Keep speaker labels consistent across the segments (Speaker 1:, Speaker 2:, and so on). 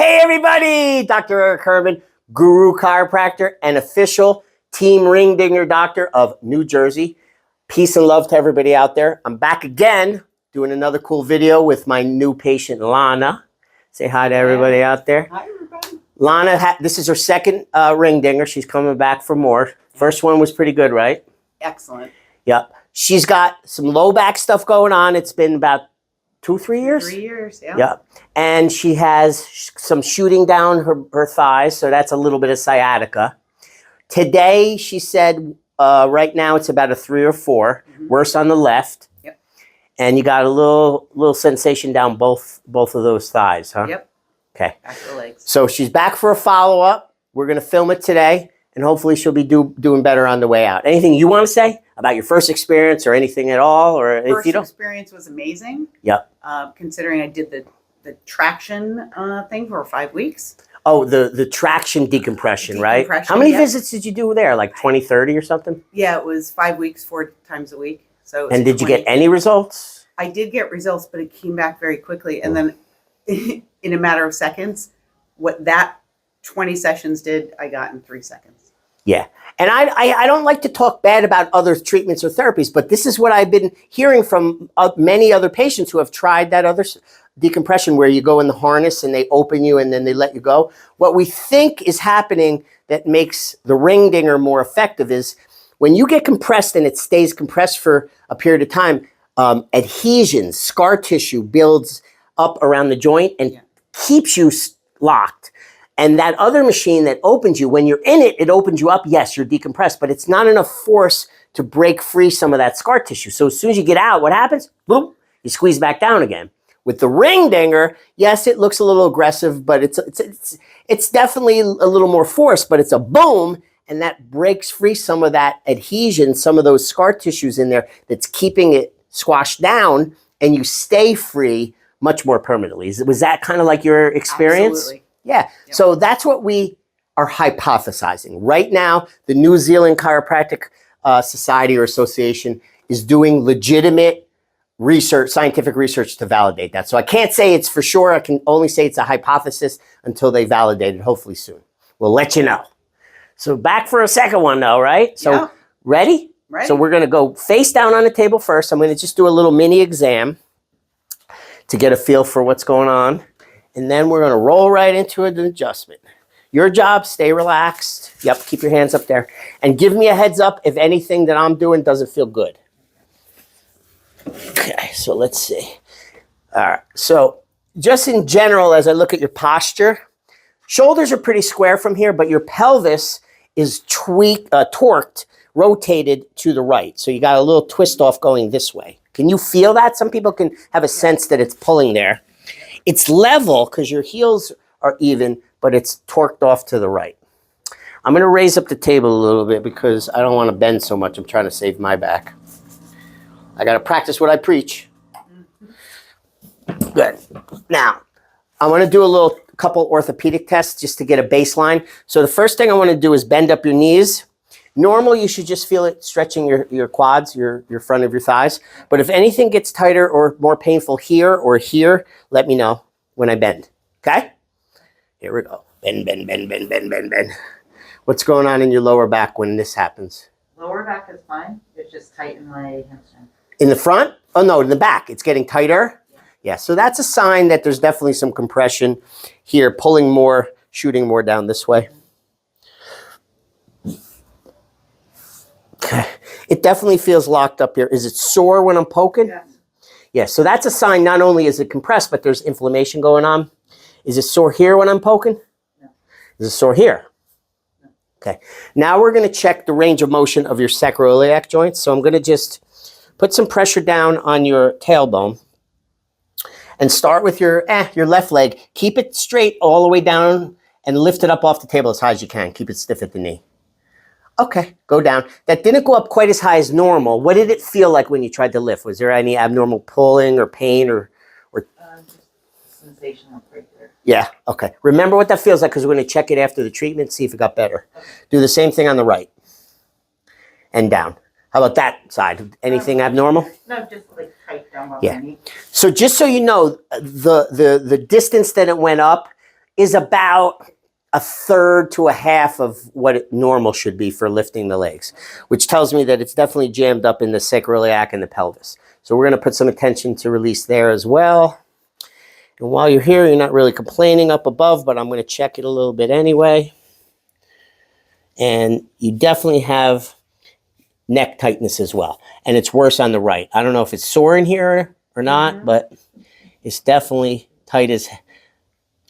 Speaker 1: Hey everybody, Dr. Eric Herman, Guru Chiropractor and official Team Ring Dinger Doctor of New Jersey. Peace and love to everybody out there. I'm back again doing another cool video with my new patient, Lana. Say hi to everybody out there.
Speaker 2: Hi everybody.
Speaker 1: Lana, this is her second ring dinger. She's coming back for more. First one was pretty good, right?
Speaker 2: Excellent.
Speaker 1: Yep. She's got some low back stuff going on. It's been about 2-3 years?
Speaker 2: 3 years, yeah.
Speaker 1: Yep. And she has some shooting down her thighs, so that's a little bit of sciatica. Today, she said, right now it's about a 3 or 4, worse on the left.
Speaker 2: Yep.
Speaker 1: And you got a little sensation down both of those thighs, huh?
Speaker 2: Yep.
Speaker 1: Okay.
Speaker 2: Back to the legs.
Speaker 1: So she's back for a follow-up. We're going to film it today, and hopefully she'll be doing better on the way out. Anything you want to say about your first experience or anything at all? Or if
Speaker 2: First
Speaker 1: you don't?
Speaker 2: experience was amazing.
Speaker 1: Yep.
Speaker 2: Considering I did the traction thing for 5 weeks.
Speaker 1: Oh, the traction decompression, right? How many visits did you do there? Like 20, 30 or something?
Speaker 2: Yeah, it was 5 weeks, 4 times a week. So.
Speaker 1: And did you get any results?
Speaker 2: I did get results, but it came back very quickly. And then in a matter of seconds, what that 20 sessions did, I got in 3 seconds.
Speaker 1: Yeah. And I don't like to talk bad about other treatments or therapies, but this is what I've been hearing from many other patients who have tried that other decompression where you go in the harness and they open you and then they let you go. What we think is happening that makes the ring dinger more effective is when you get compressed and it stays compressed for a period of time, adhesions, scar tissue builds up around the joint and keeps you locked. And that other machine that opens you, when you're in it, it opens you up. Yes, you're decompressed, but it's not enough force to break free some of that scar tissue. So as soon as you get out, what happens? Boom, you squeeze back down again. With the ring dinger, yes, it looks a little aggressive, but it's definitely a little more force, but it's a boom, and that breaks free some of that adhesion, some of those scar tissues in there that's keeping it squashed down, and you stay free much more permanently. Was that kind of like your experience?
Speaker 2: Absolutely.
Speaker 1: Yeah, yep. So that's what we are hypothesizing. Right now, the New Zealand Chiropractic Society or Association is doing legitimate research, scientific research to validate that. So I can't say it's for sure. I can only say it's a hypothesis until they validate it, hopefully soon. We'll let you know. So back for a second one though, right? So
Speaker 2: yeah.
Speaker 1: Ready?
Speaker 2: Ready.
Speaker 1: So we're going to go face down on the table first. I'm going to just do a little mini exam to get a feel for what's going on. And then we're going to roll right into an adjustment. Your job, stay relaxed. Yep, keep your hands up there. And give me a heads up if anything that I'm doing doesn't feel good. Okay, so let's see. All right, so just in general, as I look at your posture, shoulders are pretty square from here, but your pelvis is torqued, rotated to the right. So you got a little twist off going this way. Can you feel that? Some people can have a sense that it's pulling there. It's level because your heels are even, but it's torqued off to the right. I'm going to raise up the table a little bit because I don't want to bend so much. I'm trying to save my back. I got to practice what I preach. Good. Now, I want to do a couple orthopedic tests just to get a baseline. So the first thing I want to do is bend up your knees. Normally, you should just feel it stretching your quads, your front of your thighs. But if anything gets tighter or more painful here or here, let me know when I bend. Okay? Here we go. Bend, bend, bend, bend, bend, bend, bend. What's going on in your lower back when this happens?
Speaker 3: Lower back is fine. It's just tight in my hamstring.
Speaker 1: In the front? Oh, no, in the back. It's getting tighter? Yeah, so that's a sign that there's definitely some compression here, pulling more, shooting more down this way. Okay. It definitely feels locked up here. Is it sore when I'm poking?
Speaker 2: Yes.
Speaker 1: Yeah, so that's a sign not only is it compressed, but there's inflammation going on. Is it sore here when I'm poking?
Speaker 3: No.
Speaker 1: Is it sore here?
Speaker 3: No.
Speaker 1: Okay. Now we're going to check the range of motion of your sacroiliac joints. So I'm going to just put some pressure down on your tailbone and start with your left leg. Keep it straight all the way down and lift it up off the table as high as you can. Keep it stiff at the knee. Okay, go down. That didn't go up quite as high as normal. What did it feel like when you tried to lift? Was there any abnormal pulling or pain or
Speaker 3: Just sensation up right there.
Speaker 1: Yeah, okay. Remember what that feels like because we're going to check it after the treatment, see if it got better. Okay. Do the same thing on the right and down. How about that side? Anything abnormal?
Speaker 3: No, just like tight down by
Speaker 1: Yeah.
Speaker 3: my knee.
Speaker 1: So just so you know, the distance that it went up, is about a third to a half of what normal should be for lifting the legs, which tells me that it's definitely jammed up in the sacroiliac and the pelvis. So we're going to put some attention to release there as well. And while you're here, you're not really complaining up above, but I'm going to check it a little bit anyway. And you definitely have neck tightness as well. And it's worse on the right. I don't know if it's sore in here or not, but it's definitely tight as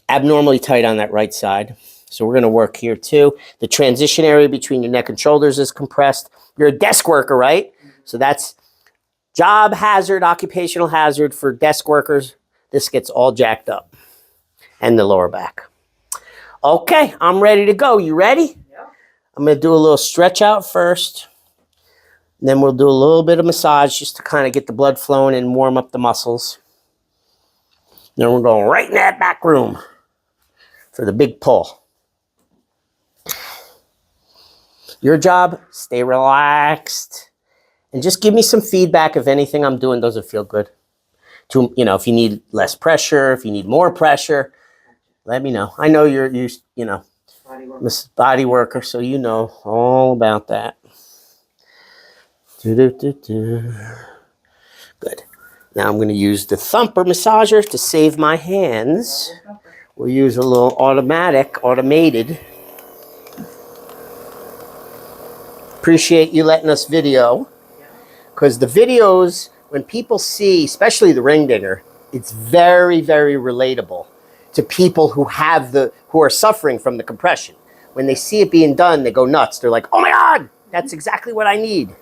Speaker 1: abnormally tight on that right side. So we're going to work here too. The transition area between your neck and shoulders is compressed. You're a desk worker, right? So that's job hazard, occupational hazard for desk workers. This gets all jacked up. And the lower back. Okay, I'm ready to go. You ready?
Speaker 3: Yeah.
Speaker 1: I'm going to do a little stretch out first. And then we'll do a little bit of massage just to kind of get the blood flowing and warm up the muscles. Then we're going right in that back room for the big pull. Your job, stay relaxed. And just give me some feedback if anything I'm doing doesn't feel good. To, you know, if you need less pressure, if you need more pressure, let me know. I know you're used, you know, body worker, so you know all about that. Good. Now I'm going to use the thumper massager to save my hands. We'll use a little automated. Appreciate you letting us video. Because the videos, when people see, especially the ring dinger, it's very, very relatable to people who are suffering from the compression. When they see it being done, they go nuts. They're like, oh my God, that's exactly what I need.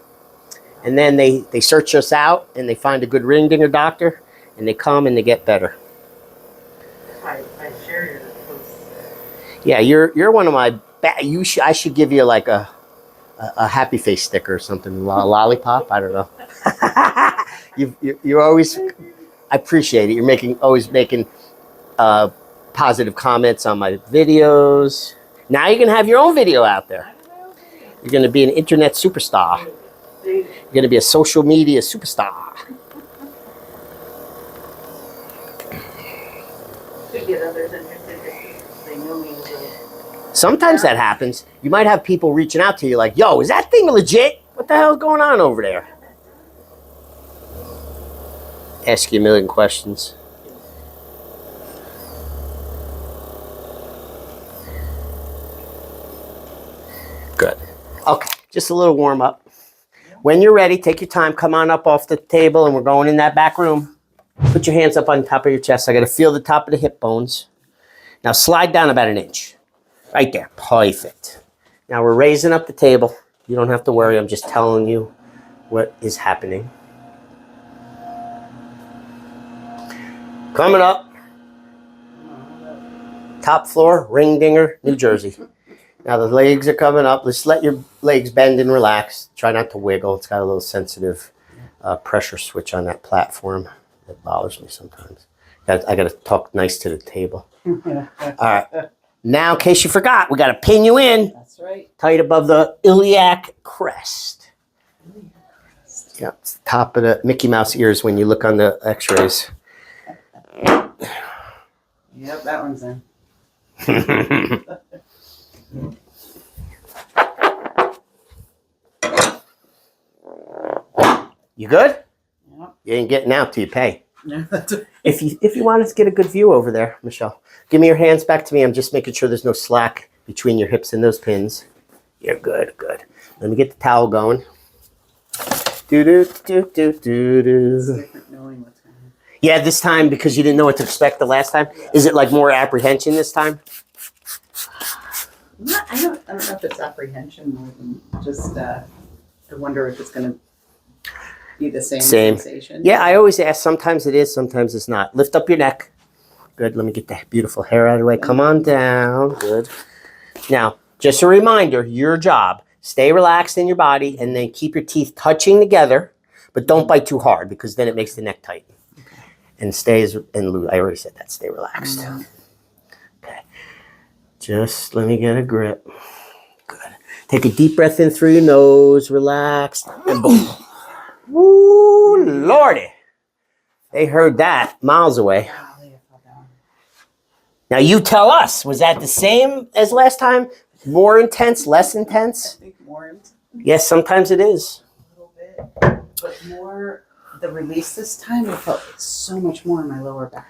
Speaker 1: And then they search us out and they find a good ring dinger doctor and they come and they get better.
Speaker 3: I share your posts.
Speaker 1: Yeah, you're one of my, I should give you like a happy face sticker or something, a lollipop, I don't know. You're always, I appreciate it. You're always making positive comments on my videos. Now you can have your own video out there. You're going to be an internet superstar. You're going to be a social media superstar.
Speaker 3: To get others interested if they know me as a...
Speaker 1: Sometimes that happens. You might have people reaching out to you like, yo, is that thing legit? What the hell's going on over there? Ask you a million questions. Good. Okay, just a little warm up. When you're ready, take your time. Come on up off the table and we're going in that back room. Put your hands up on top of your chest. I got to feel the top of the hip bones. Now slide down about 1 inch. Right there. Perfect. Now we're raising up the table. You don't have to worry. I'm just telling you what is happening. Coming up. Top floor, Ring Dinger, New Jersey. Now the legs are coming up. Let's let your legs bend and relax. Try not to wiggle. It's got a little sensitive pressure switch on that platform. That bothers me sometimes. I got to talk nice to the table. All right. Now, in case you forgot, we got to pin you in.
Speaker 2: That's right.
Speaker 1: Tight above the iliac crest. Yeah, it's the top of the Mickey Mouse ears when you look on the x-rays.
Speaker 2: Yep, that one's in.
Speaker 1: You good?
Speaker 2: Yep.
Speaker 1: You ain't getting out till you pay.
Speaker 2: Yeah, that's it.
Speaker 1: If you want us to get a good view over there, Michelle, give me your hands back to me. I'm just making sure there's no slack between your hips and those pins. You're good, good. Let me get the towel going.
Speaker 2: It's different knowing what's going on.
Speaker 1: Yeah, this time because you didn't know what to expect the last time. Is it like more apprehension this time?
Speaker 2: I don't know if it's apprehension more than just I wonder if it's going to be the same sensation.
Speaker 1: Yeah, I always ask. Sometimes it is, sometimes it's not. Lift up your neck. Good. Let me get that beautiful hair out of the way. Come on down. Good. Now, just a reminder, your job, stay relaxed in your body and then keep your teeth touching together, but don't bite too hard because then it makes the neck tight. Okay. And stay loose. I already said that. Stay relaxed. Mm-hmm. Okay. Just let me get a grip. Good. Take a deep breath in through your nose. Relax. And boom. Woo, Lordy. They heard that miles away. Now you tell us, was that the same as last time? More intense, less
Speaker 2: I
Speaker 1: intense?
Speaker 2: think more
Speaker 1: Yes, sometimes it is.
Speaker 2: a little bit, but more the release this time. I felt so much more in my lower back.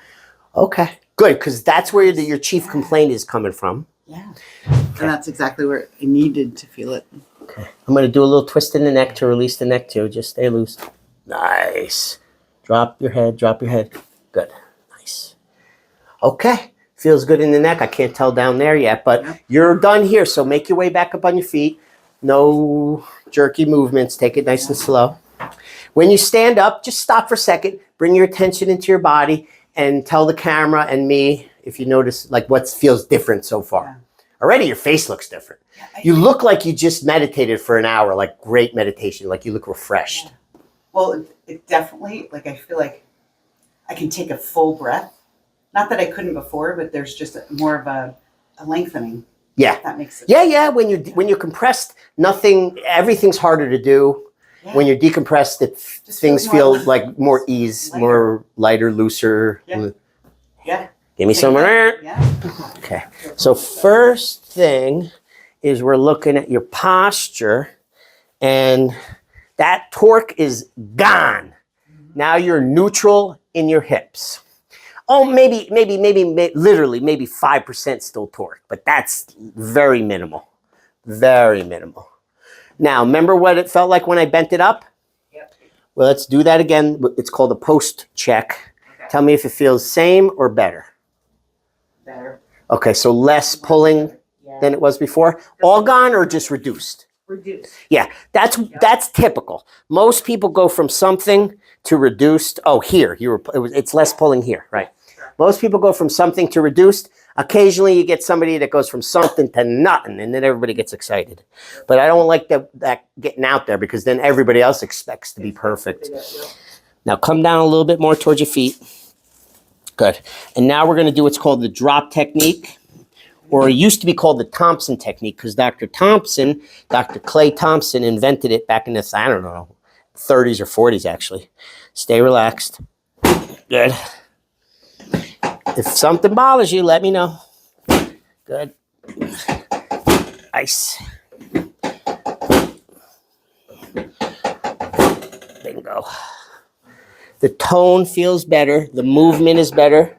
Speaker 1: Okay, good, because that's where your chief complaint is coming from.
Speaker 2: Yeah, and that's exactly where I needed to feel it.
Speaker 1: Okay, I'm going to do a little twist in the neck to release the neck too. Just stay loose. Nice. Drop your head, drop your head. Good, nice. Okay, feels good in the neck. I can't tell down there yet, but you're done here. So make your way back up on your feet. No jerky movements. Take it nice and slow. When you stand up, just stop for a second. Bring your attention into your body and tell the camera and me if you notice like what feels different so far.
Speaker 2: Yeah.
Speaker 1: Already your face looks different. You look like you just meditated for an hour, like great meditation, like you look refreshed.
Speaker 2: Yeah. Well, it definitely, like I feel like I can take a full breath. Not that I couldn't before, but there's just more of a lengthening.
Speaker 1: Yeah.
Speaker 2: If that makes sense.
Speaker 1: Yeah. When you're compressed, everything's harder to do.
Speaker 2: Yeah.
Speaker 1: When you're decompressed,
Speaker 2: Just
Speaker 1: things
Speaker 2: feels
Speaker 1: feel like more ease,
Speaker 2: lighter.
Speaker 1: more lighter, looser.
Speaker 2: Yeah. Yeah.
Speaker 1: Give me some.
Speaker 2: Yeah.
Speaker 1: Okay. So first thing is we're looking at your posture, and that torque is gone. Now you're neutral in your hips. Oh, maybe literally maybe 5% still torque, but that's very minimal. Very minimal. Now, remember what it felt like when I bent it up?
Speaker 3: Yep.
Speaker 1: Well, let's do that again. It's called a post check.
Speaker 3: Okay.
Speaker 1: Tell me if it feels same or better.
Speaker 3: Better.
Speaker 1: Okay, so less pulling
Speaker 3: Yeah.
Speaker 1: than it was before. All gone or just reduced?
Speaker 3: Reduce.
Speaker 1: Yeah, that's typical. Most people go from something to reduced. Oh, here it's less pulling here, right?
Speaker 3: Sure.
Speaker 1: Most people go from something to reduced. Occasionally, you get somebody that goes from something to nothing, and then everybody gets excited. But I don't like that getting out there because then everybody else expects to be perfect. Now come down a little bit more towards your feet. Good. And now we're going to do what's called the drop technique. Or it used to be called the Thompson technique because Dr. Clay Thompson invented it back in the, 30s or 40s actually. Stay relaxed. Good. If something bothers you, let me know. Good. Nice. Bingo. The tone feels better. The movement is better.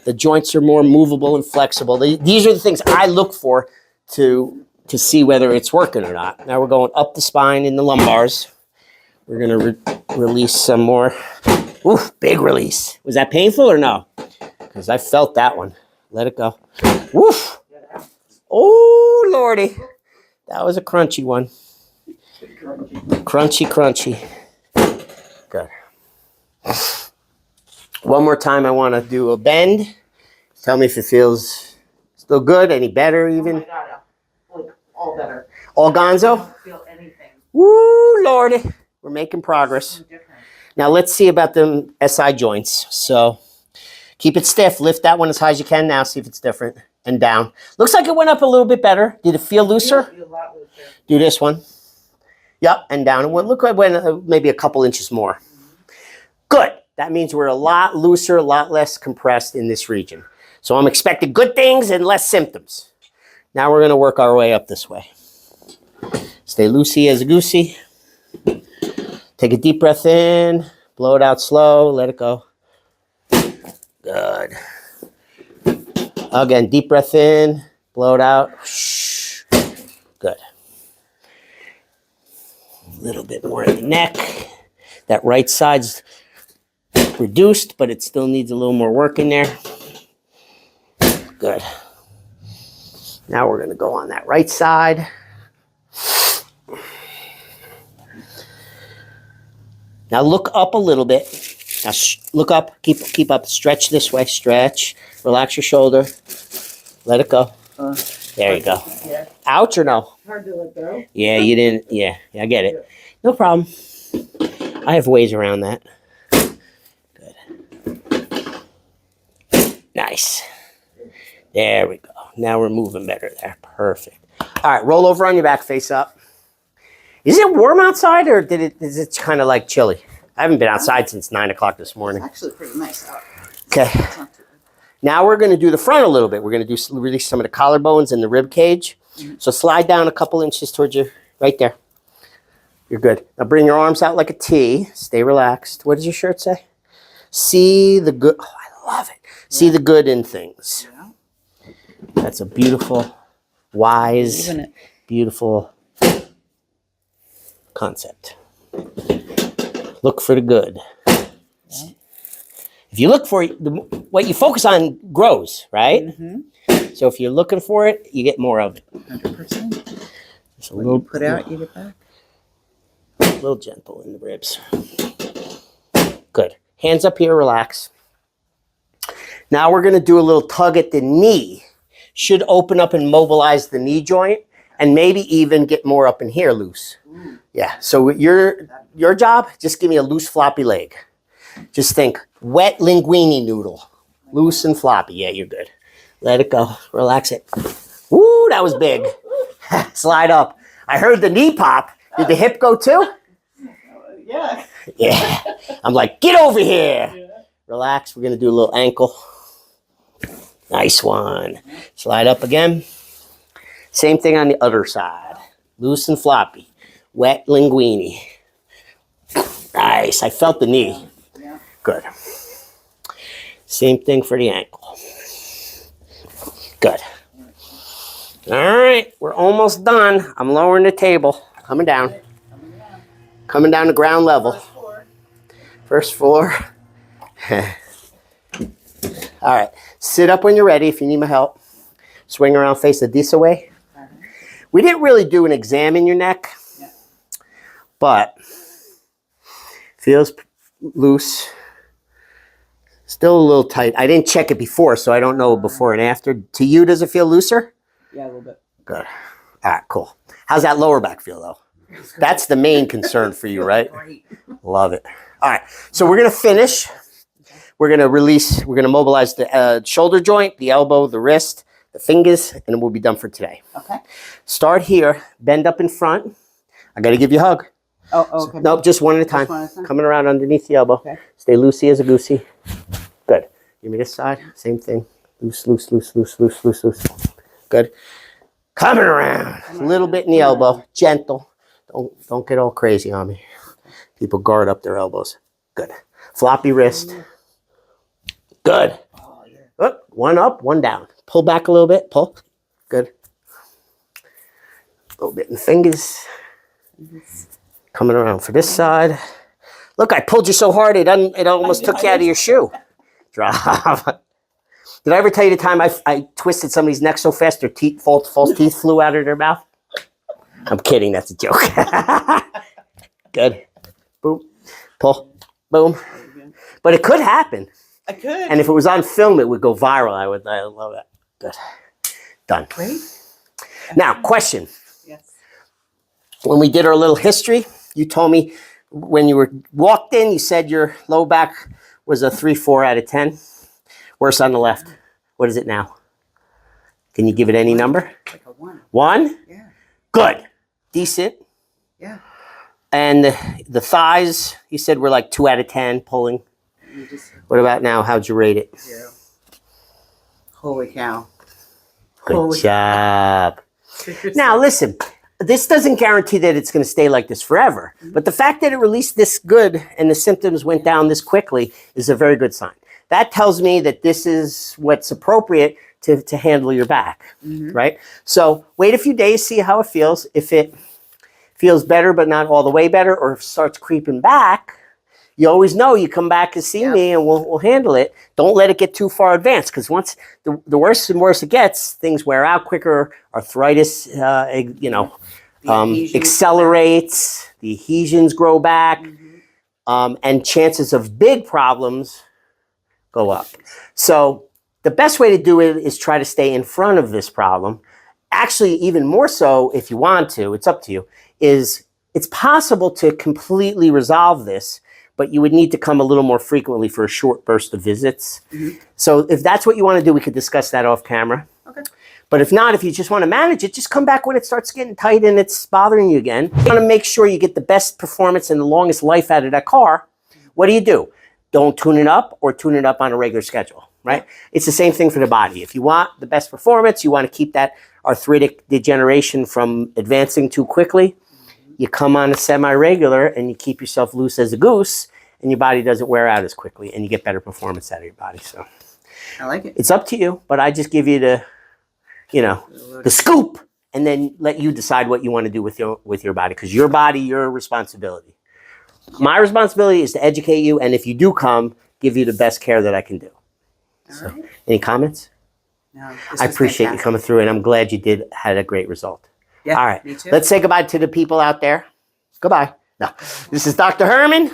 Speaker 1: The joints are more movable and flexible. These are the things I look for to see whether it's working or not. Now we're going up the spine in the lumbars. We're going to release some more. Oof, big release. Was that painful or no? Because I felt that one. Let it go. Woof. Oh, Lordy. That was a crunchy one. Crunchy, crunchy. Good. One more time, I want to do a bend. Tell me if it feels still good, any better even.
Speaker 3: Oh my God, like all better.
Speaker 1: All
Speaker 3: I
Speaker 1: gonzo?
Speaker 3: don't feel anything.
Speaker 1: Woo, Lordy. We're making progress.
Speaker 3: So different.
Speaker 1: Now let's see about the SI joints. So keep it stiff. Lift that one as high as you can now. See if it's different. And down. Looks like it went up a little bit better. Did it feel looser?
Speaker 3: Feel a lot looser.
Speaker 1: Do this one. Yep, and down. It looked like it went maybe a couple inches more. Good. That means we're a lot looser, a lot less compressed in this region. So I'm expecting good things and less symptoms. Now we're going to work our way up this way. Stay loosey as a goosey. Take a deep breath in. Blow it out slow. Let it go. Good. Again, deep breath in. Blow it out. Shh. Good. A little bit more in the neck. That right side's reduced, but it still needs a little more work in there. Good. Now we're going to go on that right side. Now look up a little bit. Now look up. Keep up. Stretch this way. Stretch. Relax your shoulder. Let it go. There you go.
Speaker 3: Yeah.
Speaker 1: Ouch or no?
Speaker 3: Hard to let go.
Speaker 1: Yeah, you didn't. Yeah, I get it. No problem. I have ways around that. Good. Nice. There we go. Now we're moving better there. Perfect. All right, roll over on your back, face up. Is it warm outside or is it kind of like chilly? I haven't been outside since 9 o'clock this morning.
Speaker 2: It's actually pretty nice out.
Speaker 1: Okay.
Speaker 2: It's not too bad.
Speaker 1: Now we're going to do the front a little bit. We're going to do release some of the collarbones and the rib cage. So slide down a couple inches towards you, right there. You're good. Now bring your arms out like a T. Stay relaxed. What does your shirt say? See the good. Oh, I love it. See the good in things.
Speaker 2: Yeah.
Speaker 1: That's a beautiful, wise, beautiful concept. Look for the good. Yeah. If you look for it, what you focus on grows, right? Mm-hmm. So if you're looking for it, you get more of it.
Speaker 2: 100%.
Speaker 1: Just a little,
Speaker 2: you put out, you get back.
Speaker 1: A little gentle in the ribs. Good. Hands up here, relax. Now we're going to do a little tug at the knee. Should open up and mobilize the knee joint, and maybe even get more up in here loose. Ooh. Yeah. So your job, just give me a loose floppy leg. Just think wet linguine noodle, loose and floppy. Yeah, you're good. Let it go. Relax it. Woo, that was big. Slide up. I heard the knee pop. Did the hip go too?
Speaker 2: Yeah.
Speaker 1: Yeah. I'm like, get over here. Yeah. Relax. We're going to do a little ankle. Nice one. Slide up again. Same thing on the other side. Loose and floppy. Wet linguine. Nice. I felt the knee. Yeah. Good. Same thing for the ankle. Good. All right. We're almost done. I'm lowering the table. Coming down. Coming down to ground level. First floor. All right. Sit up when you're ready if you need my help. Swing around, face the this way. We didn't really do an exam in your neck, but feels loose. Still a little tight. I didn't check it before, so I don't know before and after. To you, does it feel looser?
Speaker 2: Yeah, a little bit.
Speaker 1: Good. All right, cool. How's that lower back feel, though? That's the main concern for you, right?
Speaker 2: Great.
Speaker 1: Love it. All right, so we're going to finish. We're going to release, we're going to mobilize the shoulder joint, the elbow, the wrist, the fingers, and we'll be done for today.
Speaker 2: Okay.
Speaker 1: Start here, bend up in front. I got to give you a hug.
Speaker 2: Oh, okay.
Speaker 1: Nope, just one at a time. Coming around underneath the elbow. Okay. Stay loosey as a goosey. Good. Give me this side. Same thing. Loose, loose, loose, loose, loose, loose, loose. Good. Coming around. A little bit in the elbow. Gentle. Don't get all crazy on me. People guard up their elbows. Good. Floppy wrist. Good. Oh, one up, one down. Pull back a little bit. Pull. Good. A little bit in the fingers. Coming around for this side. Look, I pulled you so hard it almost took you out of your shoe. Drop. Did I ever tell you the time I twisted somebody's neck so fast their false teeth flew out of their mouth? I'm kidding. That's a joke. Good. Boom. Pull. Boom. But it could happen.
Speaker 2: I could.
Speaker 1: And if it was on film, it would go viral. I love that. Good. Done.
Speaker 2: Great.
Speaker 1: Now, question.
Speaker 2: Yes.
Speaker 1: When we did our little history, you told me when you were walked in, you said your low back was a 3-4 out of 10. Worse on the left. What is it now? Can you give it any number?
Speaker 2: Like a 1.
Speaker 1: 1?
Speaker 2: Yeah.
Speaker 1: Good. Decent.
Speaker 2: Yeah.
Speaker 1: And the thighs, you said were like 2 out of 10 pulling. What about now? How'd you rate it?
Speaker 2: 0. Holy cow.
Speaker 1: Good job. Now, listen, this doesn't guarantee that it's going to stay like this forever. But the fact that it released this good and the symptoms went down this quickly is a very good sign. That tells me that this is what's appropriate to handle your back, right? So wait a few days, see how it feels. If it feels better but not all the way better, or if it starts creeping back, you always know you come back and see me and we'll handle it. Don't let it get too far advanced, because once the worse and worse it gets, things wear out quicker, arthritis, accelerates, the adhesions grow back, and chances of big problems go up. So the best way to do it is try to stay in front of this problem. Actually, even more so if you want to, it's up to you, is it's possible to completely resolve this, but you would need to come a little more frequently for a short burst of visits. So if that's what you want to do, we could discuss that off camera.
Speaker 2: Okay.
Speaker 1: But if not, if you just want to manage it, just come back when it starts getting tight and it's bothering you again. You want to make sure you get the best performance and the longest life out of that car. What do? Don't tune it up or tune it up on a regular schedule. right? It's the same thing for the body. If you want the best performance, you want to keep that arthritic degeneration from advancing too quickly, you come on a semi-regular and you keep yourself loose as a goose, and your body doesn't wear out as quickly, and you get better performance out of your body. So
Speaker 2: I like it.
Speaker 1: it's up to you, but I just give you the, the scoop, and then let you decide what you want to do with your body, because your body, your responsibility. My responsibility is to educate you, and if you do come, give you the best care that I can do.
Speaker 2: All right.
Speaker 1: Any comments?
Speaker 2: No, this
Speaker 1: I
Speaker 2: was
Speaker 1: appreciate you
Speaker 2: fantastic.
Speaker 1: coming through, and I'm glad you had a great result.
Speaker 2: Yeah,
Speaker 1: All right,
Speaker 2: me too.
Speaker 1: let's say goodbye to the people out there. Goodbye. No, this is Dr. Herman,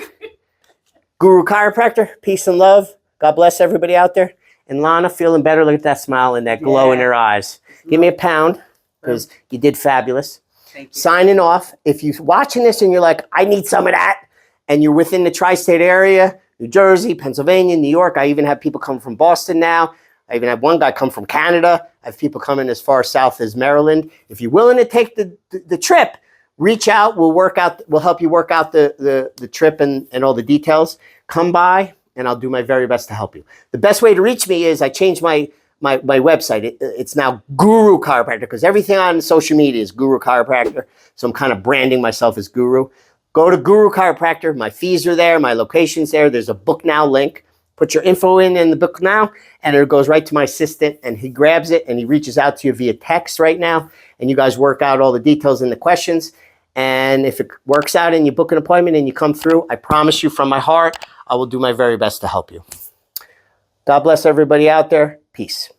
Speaker 1: Guru Chiropractor. Peace and love. God bless everybody out there. And Lana, feeling better. Look at that smile and that glow in
Speaker 2: Yeah.
Speaker 1: her eyes. Give me a pound, because you did fabulous.
Speaker 2: Thank you.
Speaker 1: Signing off. If you're watching this and you're like, I need some of that, and you're within the tri-state area, New Jersey, Pennsylvania, New York. I even have people come from Boston now. I even had one guy come from Canada. I have people coming as far south as Maryland. If you're willing to take the trip, reach out. We'll help you work out the trip and all the details. Come by, and I'll do my very best to help you. The best way to reach me is I changed my website. It's now Guru Chiropractor, because everything on social media is Guru Chiropractor. So I'm kind of branding myself as Guru. Go to Guru Chiropractor. My fees are there. My location's there. There's a book now link. Put your info in the book now, and it goes right to my assistant, and he grabs it, and he reaches out to you via text right now, and you guys work out all the details and the questions. And if it works out and you book an appointment and you come through, I promise you from my heart, I will do my very best to help you. God bless everybody out there. Peace.